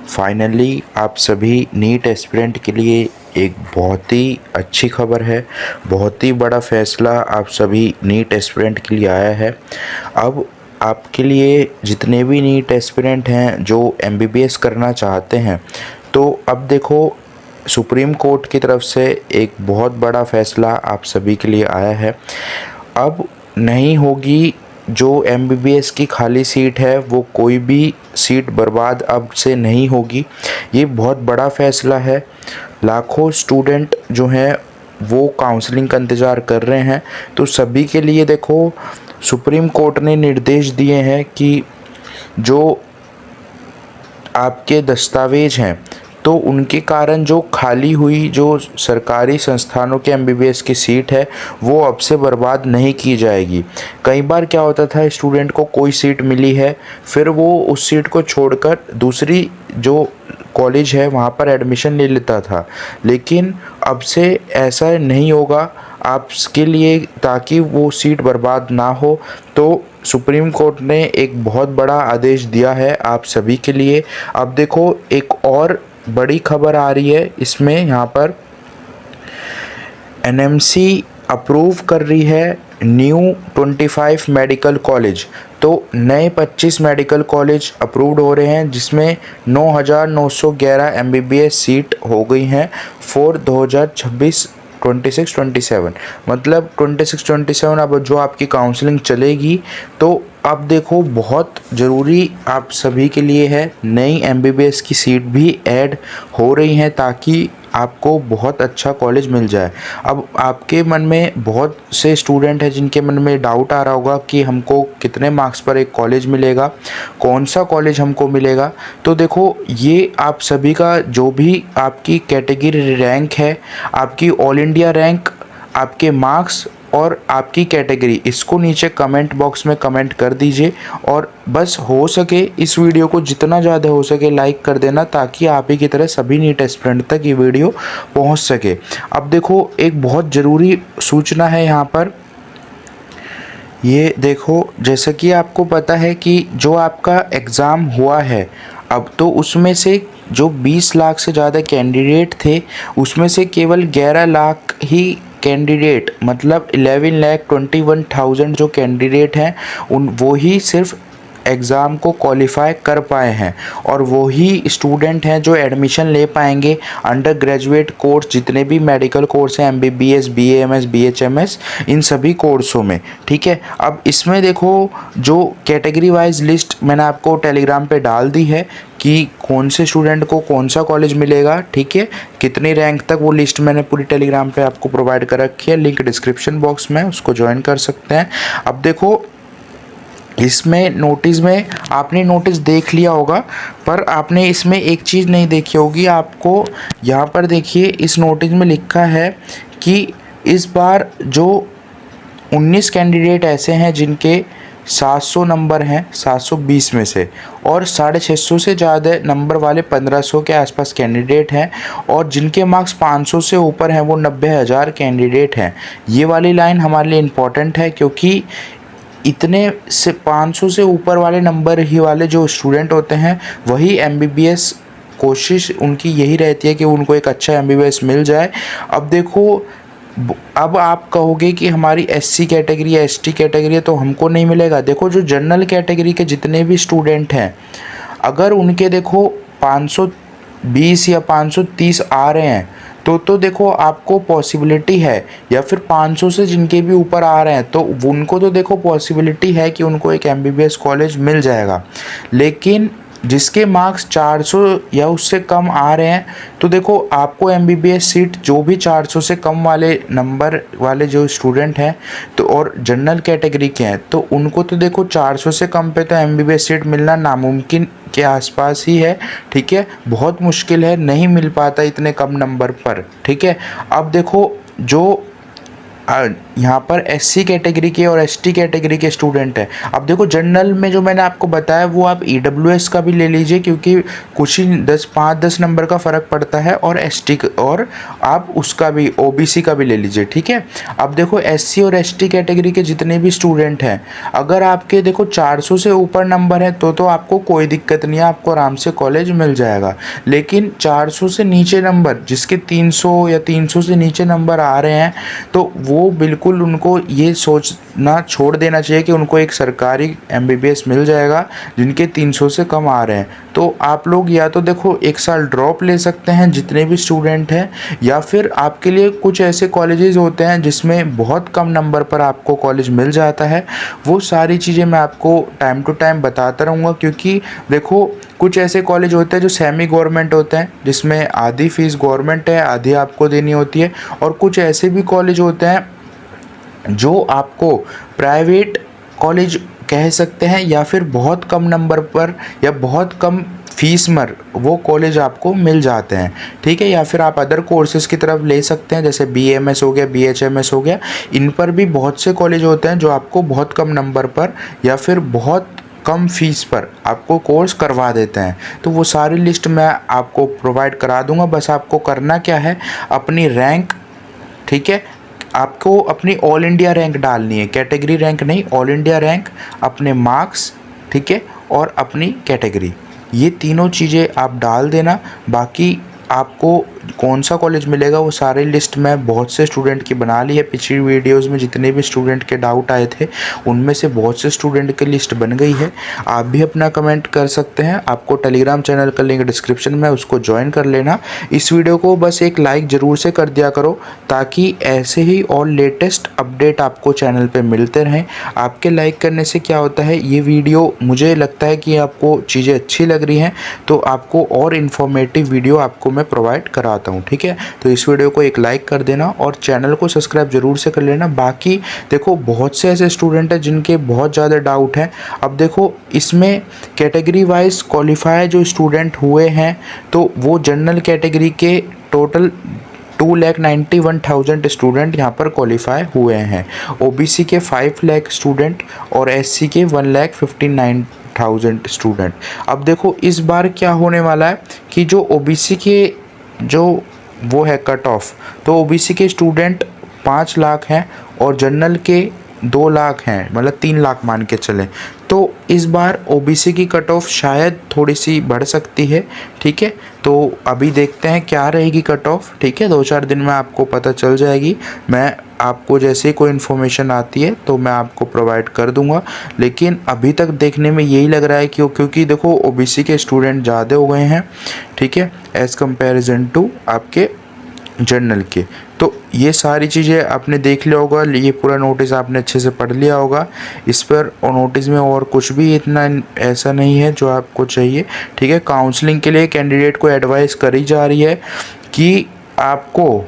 Finally आप सभी NEET aspirant के लिए एक बहुत ही अच्छी खबर है। बहुत ही बड़ा फैसला आप सभी नीट एस्पिरेंट के लिए आया है। अब आपके लिए जितने भी नीट एस्पिरेंट हैं जो एमबीबीएस करना चाहते हैं, तो अब देखो सुप्रीम कोर्ट की तरफ से एक बहुत बड़ा फैसला आप सभी के लिए आया है। अब नहीं होगी जो एमबीबीएस की खाली सीट है, वो कोई भी सीट बर्बाद अब से नहीं होगी। ये बहुत बड़ा फ़ैसला है। लाखों स्टूडेंट जो हैं वो काउंसलिंग का इंतज़ार कर रहे हैं। तो सभी के लिए देखो सुप्रीम कोर्ट ने निर्देश दिए हैं कि जो आपके दस्तावेज हैं, तो उनके कारण जो खाली हुई जो सरकारी संस्थानों के एमबीबीएस की सीट है, वो अब से बर्बाद नहीं की जाएगी। कई बार क्या होता था, स्टूडेंट को कोई सीट मिली है, फिर वो उस सीट को छोड़कर दूसरी जो कॉलेज है वहाँ पर एडमिशन ले लेता था, लेकिन अब से ऐसा नहीं होगा आपके लिए। ताकि वो सीट बर्बाद ना हो, तो सुप्रीम कोर्ट ने एक बहुत बड़ा आदेश दिया है आप सभी के लिए। अब देखो एक और बड़ी खबर आ रही है इसमें, यहाँ पर एनएमसी अप्रूव कर रही है न्यू 25 मेडिकल कॉलेज। तो नए 25 मेडिकल कॉलेज अप्रूव्ड हो रहे हैं, जिसमें 9,911 एमबीबीएस सीट हो गई हैं फॉर 2026-27। मतलब 26-27 अब जो आपकी काउंसलिंग चलेगी। तो अब देखो बहुत ज़रूरी आप सभी के लिए है, नई एमबीबीएस की सीट भी ऐड हो रही हैं ताकि आपको बहुत अच्छा कॉलेज मिल जाए। अब आपके मन में बहुत से स्टूडेंट हैं जिनके मन में डाउट आ रहा होगा कि हमको कितने मार्क्स पर एक कॉलेज मिलेगा, कौन सा कॉलेज हमको मिलेगा। तो देखो ये आप सभी का जो भी आपकी कैटेगरी रैंक है, आपकी ऑल इंडिया रैंक, आपके मार्क्स और आपकी कैटेगरी, इसको नीचे कमेंट बॉक्स में कमेंट कर दीजिए। और बस हो सके इस वीडियो को जितना ज़्यादा हो सके लाइक कर देना, ताकि आप ही की तरह सभी नीट एस्पिरेंट तक ये वीडियो पहुंच सके। अब देखो एक बहुत ज़रूरी सूचना है यहाँ पर। ये देखो, जैसा कि आपको पता है कि जो आपका एग्ज़ाम हुआ है, अब तो उसमें से जो 20 लाख से ज़्यादा कैंडिडेट थे, उसमें से केवल 11 लाख ही कैंडिडेट, मतलब 11,21,000 जो कैंडिडेट हैं, वो ही सिर्फ एग्ज़ाम को क्वालिफाई कर पाए हैं। और वही स्टूडेंट हैं जो एडमिशन ले पाएंगे अंडर ग्रेजुएट कोर्स, जितने भी मेडिकल कोर्स हैं, एमबीबीएस, बीएएमएस, बीएचएमएस, इन सभी कोर्सों में। ठीक है, अब इसमें देखो जो कैटेगरी वाइज लिस्ट मैंने आपको टेलीग्राम पे डाल दी है कि कौन से स्टूडेंट को कौन सा कॉलेज मिलेगा। ठीक है, कितनी रैंक तक, वो लिस्ट मैंने पूरी टेलीग्राम पे आपको प्रोवाइड कर रखी है, लिंक डिस्क्रिप्शन बॉक्स में, उसको ज्वाइन कर सकते हैं। अब देखो इसमें नोटिस में आपने नोटिस देख लिया होगा, पर आपने इसमें एक चीज़ नहीं देखी होगी। आपको यहाँ पर देखिए, इस नोटिस में लिखा है कि इस बार जो 19 कैंडिडेट ऐसे हैं जिनके 700 नंबर हैं 720 में से, और 650 से ज़्यादा नंबर वाले 1500 के आसपास कैंडिडेट हैं, और जिनके मार्क्स 500 से ऊपर हैं वो 90,000 कैंडिडेट हैं। ये वाली लाइन हमारे लिए इम्पॉर्टेंट है, क्योंकि इतने से 500 से ऊपर वाले नंबर ही वाले जो स्टूडेंट होते हैं, वही एमबीबीएस, कोशिश उनकी यही रहती है कि उनको एक अच्छा एमबीबीएस मिल जाए। अब देखो, अब आप कहोगे कि हमारी एससी कैटेगरी या एसटी कैटेगरी है तो हमको नहीं मिलेगा। देखो जो जनरल कैटेगरी के जितने भी स्टूडेंट हैं, अगर उनके देखो 520 या 530 आ रहे हैं, तो देखो आपको पॉसिबिलिटी है, या फिर 500 से जिनके भी ऊपर आ रहे हैं तो उनको तो देखो पॉसिबिलिटी है कि उनको एक एमबीबीएस कॉलेज मिल जाएगा। लेकिन जिसके मार्क्स 400 या उससे कम आ रहे हैं, तो देखो आपको एमबीबीएस सीट जो भी 400 से कम वाले नंबर वाले जो स्टूडेंट हैं तो और जनरल कैटेगरी के हैं, तो उनको तो देखो 400 से कम पे तो एमबीबीएस सीट मिलना नामुमकिन के आसपास ही है। ठीक है, बहुत मुश्किल है, नहीं मिल पाता इतने कम नंबर पर। ठीक है, अब देखो जो यहाँ पर एससी कैटेगरी के और एसटी कैटेगरी के स्टूडेंट हैं। अब देखो जनरल में जो मैंने आपको बताया वो आप ईडब्ल्यूएस का भी ले लीजिए, क्योंकि कुछ ही 5-10 नंबर का फ़र्क पड़ता है, और एसटी और आप उसका भी ओबीसी का भी ले लीजिए, ठीक है। अब देखो एससी और एसटी कैटेगरी के जितने भी स्टूडेंट हैं, अगर आपके देखो 400 से ऊपर नंबर है तो आपको कोई दिक्कत नहीं है, आपको आराम से कॉलेज मिल जाएगा। लेकिन 400 से नीचे नंबर, जिसके 300 या 300 से नीचे नंबर आ रहे हैं, तो वो बिल्कुल उनको ये सोचना छोड़ देना चाहिए कि उनको एक सरकारी एमबीबीएस मिल जाएगा जिनके 300 से कम आ रहे हैं। तो आप लोग या तो देखो एक साल ड्रॉप ले सकते हैं जितने भी स्टूडेंट हैं, या फिर आपके लिए कुछ ऐसे कॉलेजेस होते हैं जिसमें बहुत कम नंबर पर आपको कॉलेज मिल जाता है। वो सारी चीज़ें मैं आपको टाइम टू टाइम बताता रहूँगा, क्योंकि देखो कुछ ऐसे कॉलेज होते हैं जो सेमी गवर्नमेंट होते हैं, जिसमें आधी फीस गवर्नमेंट है, आधी आपको देनी होती है, और कुछ ऐसे भी कॉलेज होते हैं जो आपको प्राइवेट कॉलेज कह सकते हैं, या फिर बहुत कम नंबर पर या बहुत कम फीस में वो कॉलेज आपको मिल जाते हैं, ठीक है। या फिर आप अदर कोर्सेज की तरफ ले सकते हैं, जैसे बीएमएस हो गया, बीएचएमएस हो गया। इन पर भी बहुत से कॉलेज होते हैं जो आपको बहुत कम नंबर पर या फिर बहुत कम फीस पर आपको कोर्स करवा देते हैं। तो वो सारी लिस्ट मैं आपको प्रोवाइड करा दूंगा। बस आपको करना क्या है, अपनी रैंक, ठीक है, आपको अपनी ऑल इंडिया रैंक डालनी है, कैटेगरी रैंक नहीं, ऑल इंडिया रैंक, अपने मार्क्स, ठीक है, और अपनी कैटेगरी, ये तीनों चीज़ें आप डाल देना। बाकी आपको कौन सा कॉलेज मिलेगा वो सारी लिस्ट मैं बहुत से स्टूडेंट की बना ली है। पिछली वीडियोस में जितने भी स्टूडेंट के डाउट आए थे उनमें से बहुत से स्टूडेंट की लिस्ट बन गई है। आप भी अपना कमेंट कर सकते हैं। आपको टेलीग्राम चैनल का लिंक डिस्क्रिप्शन में, उसको ज्वाइन कर लेना। इस वीडियो को बस एक लाइक ज़रूर से कर दिया करो, ताकि ऐसे ही और लेटेस्ट अपडेट आपको चैनल पर मिलते रहें। आपके लाइक करने से क्या होता है, ये वीडियो मुझे लगता है कि आपको चीज़ें अच्छी लग रही हैं, तो आपको और इन्फॉर्मेटिव वीडियो आपको मैं प्रोवाइड कराता हूँ, ठीक है। तो इस वीडियो को एक लाइक कर देना और चैनल को सब्सक्राइब जरूर से कर लेना। बाकी देखो बहुत से ऐसे स्टूडेंट हैं जिनके बहुत ज़्यादा डाउट हैं। अब देखो इसमें कैटेगरी वाइज क्वालिफाई जो स्टूडेंट हुए हैं, तो वो जनरल कैटेगरी के टोटल 2,91,000 स्टूडेंट यहाँ पर क्वालिफाई हुए हैं, ओबीसी के 5 लाख स्टूडेंट और एससी के 1,59,000 स्टूडेंट। अब देखो इस बार क्या होने वाला है कि जो ओबीसी के जो वो है कट ऑफ, तो ओबीसी के स्टूडेंट 5 लाख हैं और जनरल के 2 लाख हैं, मतलब 3 लाख मान के चलें। तो इस बार ओबीसी की कट ऑफ शायद थोड़ी सी बढ़ सकती है, ठीक है। तो अभी देखते हैं क्या रहेगी कट ऑफ, ठीक है। 2-4 दिन में आपको पता चल जाएगी। मैं आपको जैसे ही कोई इन्फॉर्मेशन आती है तो मैं आपको प्रोवाइड कर दूंगा। लेकिन अभी तक देखने में यही लग रहा है कि क्योंकि देखो ओबीसी के स्टूडेंट ज़्यादा हो गए हैं, ठीक है, एज़ कंपेरिजन टू आपके जनरल के। तो ये सारी चीज़ें आपने देख लिया होगा, ये पूरा नोटिस आपने अच्छे से पढ़ लिया होगा। इस पर और नोटिस में और कुछ भी इतना ऐसा नहीं है जो आपको चाहिए, ठीक है। काउंसलिंग के लिए कैंडिडेट को एडवाइस करी जा रही है कि आपको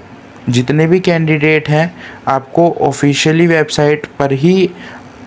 जितने भी कैंडिडेट हैं आपको ऑफिशियली वेबसाइट पर ही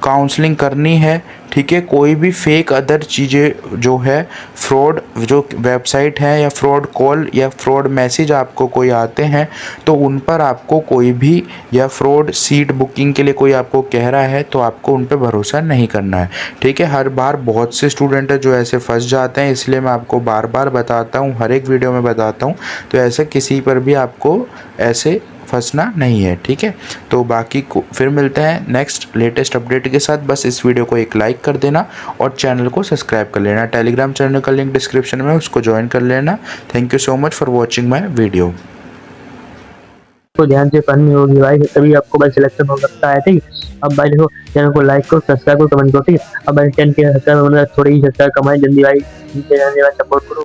काउंसलिंग करनी है, ठीक है। कोई भी फेक अदर चीज़ें जो है, फ्रॉड जो वेबसाइट है या फ्रॉड कॉल या फ्रॉड मैसेज आपको कोई आते हैं, तो उन पर आपको कोई भी, या फ्रॉड सीट बुकिंग के लिए कोई आपको कह रहा है तो आपको उन पर भरोसा नहीं करना है, ठीक है। हर बार बहुत से स्टूडेंट है जो ऐसे फंस जाते हैं, इसलिए मैं आपको बार बार बताता हूँ, हर एक वीडियो में बताता हूँ। तो ऐसे किसी पर भी आपको ऐसे फंसना नहीं है, ठीक है। तो बाकी को फिर मिलते हैं नेक्स्ट लेटेस्ट अपडेट के साथ। बस इस वीडियो को एक लाइक कर देना और चैनल को सब्सक्राइब कर लेना। टेलीग्राम चैनल का लिंक डिस्क्रिप्शन में, उसको ज्वाइन कर लेना। Thank you so much for watching my video. तो ध्यान से पढ़नी होगी भाई, तभी आपको भाई सिलेक्शन हो सकता है, ठीक है। अब भाई देखो चैनल को लाइक करो, सब्सक्राइब करो, कमेंट करो, ठीक है। अब भाई चैनल के सब्सक्राइब थोड़ी ही सब्सक्राइब कमाए जल्दी भाई, नीचे जाने वाला सपोर्ट करो।